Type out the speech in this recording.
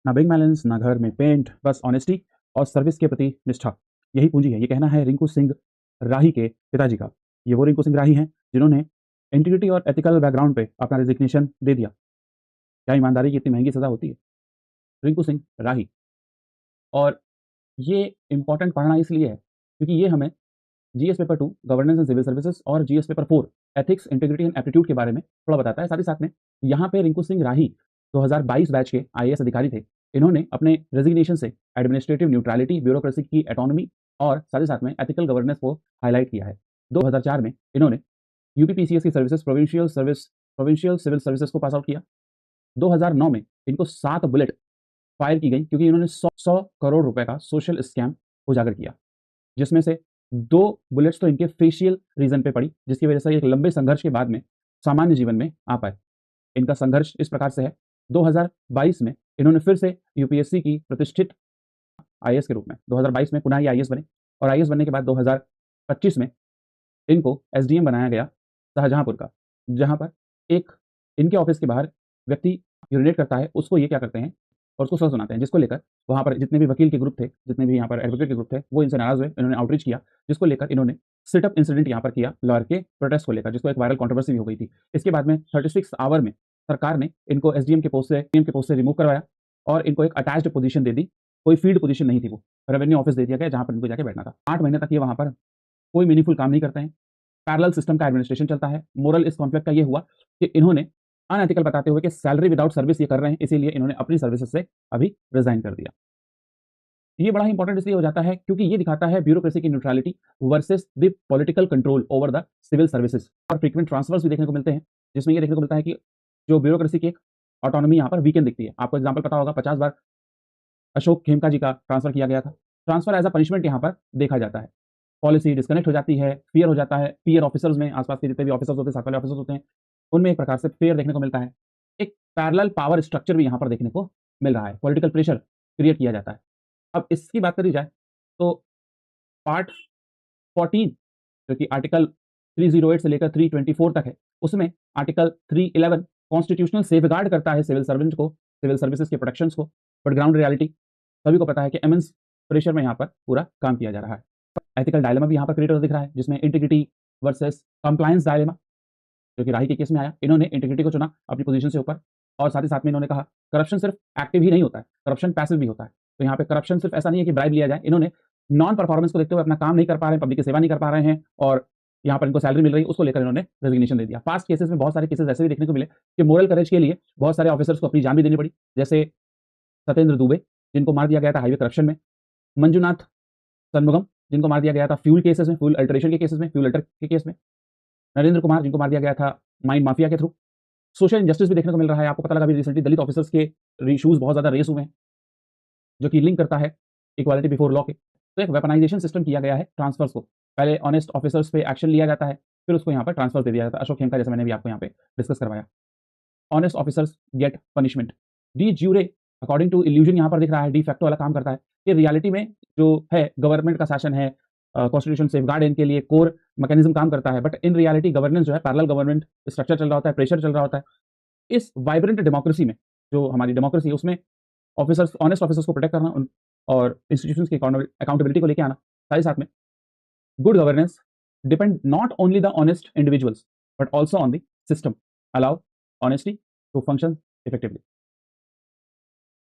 ना bank balance, ना घर में पेंट, बस ऑनेस्टी और सर्विस के प्रति निष्ठा, यही पूंजी है। ये कहना है रिंकू सिंह राही के पिताजी का। ये वो रिंकू सिंह राही हैं जिन्होंने इंटीग्रिटी और एथिकल बैकग्राउंड पे अपना रेजिग्नेशन दे दिया। क्या ईमानदारी की इतनी महंगी सज़ा होती है? रिंकू सिंह राही। और ये इम्पोर्टेंट पढ़ना इसलिए है क्योंकि ये हमें GS paper 2 governance and civil services और GS paper 4 ethics, integrity and aptitude के बारे में थोड़ा बताता है। साथ ही साथ में यहाँ पे रिंकू सिंह राही 2022 बैच के आईएएस अधिकारी थे। इन्होंने अपने रेजिग्नेशन से एडमिनिस्ट्रेटिव न्यूट्रलिटी, ब्यूरोक्रेसी की ऑटोनॉमी और साथ ही साथ में एथिकल गवर्नेंस को हाईलाइट किया है। 2004 में इन्होंने यूपीपीसीएस की सर्विसेज प्रोविंशियल सिविल सर्विसेज को पास आउट किया। 2009 में इनको 7 बुलेट फायर की गई क्योंकि इन्होंने 100 करोड़ रुपए का सोशल स्कैम उजागर किया, जिसमें से 2 बुलेट्स तो इनके फेशियल रीजन पे पड़ी, जिसकी वजह से एक लंबे संघर्ष के बाद में सामान्य जीवन में आ पाए। इनका संघर्ष इस प्रकार से है, 2022 में इन्होंने फिर से यूपीएससी की प्रतिष्ठित आईएएस के रूप में 2022 में पुनः ये आईएएस बने और आईएएस बनने के बाद 2025 में इनको एसडीएम बनाया गया शाहजहांपुर का, जहां पर एक इनके ऑफिस के बाहर व्यक्ति यूरिनेट करता है, उसको ये क्या करते हैं और उसको सज़ा सुनाते हैं, जिसको लेकर वहाँ पर जितने भी वकील के ग्रुप थे, जितने भी यहाँ पर एडवोकेट के ग्रुप थे, वो इनसे नाराज़ हुए। इन्होंने आउटरीच किया, जिसको लेकर इन्होंने सिटअप इंसिडेंट यहाँ पर किया लॉयर के प्रोटेस्ट को लेकर, जिसको एक वायरल कंट्रोवर्सी भी हो गई थी। इसके बाद में 36 आवर में सरकार ने इनको एसडीएम के पोस्ट से रिमूव करवाया और इनको एक अटैच्ड पोजीशन दे दी। कोई फील्ड पोजीशन नहीं थी, वो रेवेन्यू ऑफिस दे दिया गया जहाँ पर इनको जाके बैठना था। 8 महीने तक ये वहाँ पर कोई मीनिंगफुल काम नहीं करते हैं। पैरेलल सिस्टम का एडमिनिस्ट्रेशन चलता है। मोरल इस कॉन्फ्लिक्ट का ये हुआ कि इन्होंने अनएथिकल बताते हुए कि सैलरी विदाउट सर्विस ये कर रहे हैं, इसीलिए इन्होंने अपनी सर्विसेज से अभी रिजाइन कर दिया। ये बड़ा ही इंपॉर्टेंट इसलिए हो जाता है क्योंकि ये दिखाता है ब्यूरोक्रेसी की neutrality versus the political control over the civil services. और फ्रीक्वेंट ट्रांसफर्स भी देखने को मिलते हैं, जिसमें ये देखने को मिलता है कि जो ब्यूरोक्रेसी की एक ऑटोनॉमी यहाँ पर वीकेंड दिखती है। आपको एग्जाम्पल पता होगा, 50 बार अशोक खेमका जी का ट्रांसफर किया गया था। ट्रांसफर एज अ पनिशमेंट यहाँ पर देखा जाता है। पॉलिसी डिस्कनेक्ट हो जाती है, फियर हो जाता है, पीयर ऑफिसर्स में आसपास के जितने भी ऑफिसर्स होते हैं, साथ वाले ऑफिसर्स होते हैं, उनमें एक प्रकार से फेयर देखने को मिलता है। एक पैरेलल पावर स्ट्रक्चर भी यहाँ पर देखने को मिल रहा है, पॉलिटिकल प्रेशर क्रिएट किया जाता है। अब इसकी बात करी जाए तो पार्ट 14 जो कि आर्टिकल 308 से लेकर 324 तक है, उसमें आर्टिकल 311 कॉन्स्टिट्यूशनल सेफगार्ड करता है सिविल सर्वेंट को, सिविल सर्विसेज के प्रोटेक्शंस को। बट ग्राउंड रियलिटी सभी को पता है कि इमेंस प्रेशर में यहाँ पर पूरा काम किया जा रहा है। एथिकल डायलेमा भी यहाँ पर क्रिएट होता दिख रहा है, जिसमें इंटीग्रिटी वर्सेस कंप्लायंस डायलेमा, जो कि राही के केस में आया। इन्होंने इंटीग्रिटी को चुना अपनी पोजीशन से ऊपर और साथ ही साथ में इन्होंने कहा करप्शन सिर्फ एक्टिव ही नहीं होता है, करप्शन पैसिव भी होता है। तो यहाँ पे करप्शन सिर्फ ऐसा नहीं है कि ब्राइब लिया जाए, इन्होंने नॉन परफॉर्मेंस को देखते हुए अपना काम नहीं कर पा रहे हैं, पब्लिक की सेवा नहीं कर पा रहे हैं और यहाँ पर इनको सैलरी मिल रही है, उसको लेकर इन्होंने रेजिग्नेशन दे दिया। पास्ट केसेस में बहुत सारे केसेस ऐसे भी देखने को मिले कि मोरल करेज के लिए बहुत सारे ऑफिसर्स को अपनी जान भी देनी पड़ी, जैसे सत्येंद्र दुबे जिनको मार दिया गया था हाईवे करप्शन में, मंजुनाथ षणमुगम जिनको मार दिया गया था फ्यूल केसेस में, फ्यूल अल्टरेशन के केसेस में, फ्यूल अल्टर के केस में, नरेंद्र कुमार जिनको मार दिया गया था माइन माफिया के थ्रू। सोशल इंजस्टिस भी देखने को मिल रहा है। आपको पता लगा अभी रिसेंटली दलित ऑफिसर्स के इश्यूज बहुत ज़्यादा रेस हुए हैं, जो कि लिंक करता है इक्वालिटी बिफोर लॉ के। तो एक वेपनाइजेशन सिस्टम किया गया है ट्रांसफर्स को। पहले ऑनेस्ट ऑफिसर्स पे एक्शन लिया जाता है, फिर उसको यहाँ पर ट्रांसफर दे दिया जाता है। अशोक खेमका जैसे मैंने भी आपको यहाँ पे डिस्कस करवाया। Honest officers get punishment, de jure according to illusion यहाँ पर दिख रहा है, डी फैक्टो वाला काम करता है। ये रियलिटी में जो है गवर्नमेंट का शासन है, कॉन्स्टिट्यूशन सेफगार्ड इनके लिए कोर मैकेनिज्म काम करता है, बट इन रियलिटी गवर्नेंस जो है पैरेलल गवर्नमेंट स्ट्रक्चर चल रहा होता है, प्रेशर चल रहा होता है। इस वाइब्रेंट डेमोक्रेसी में, जो हमारी डेमोक्रेसी है, उसमें ऑफिसर्स, ऑनेस्ट ऑफिसर्स को प्रोटेक्ट करना और इंस्टीट्यूशंस की अकाउंटेबिलिटी को लेके आना, साथ ही साथ में good governance depend not only the honest individuals but also on the system allow honesty to function effectively.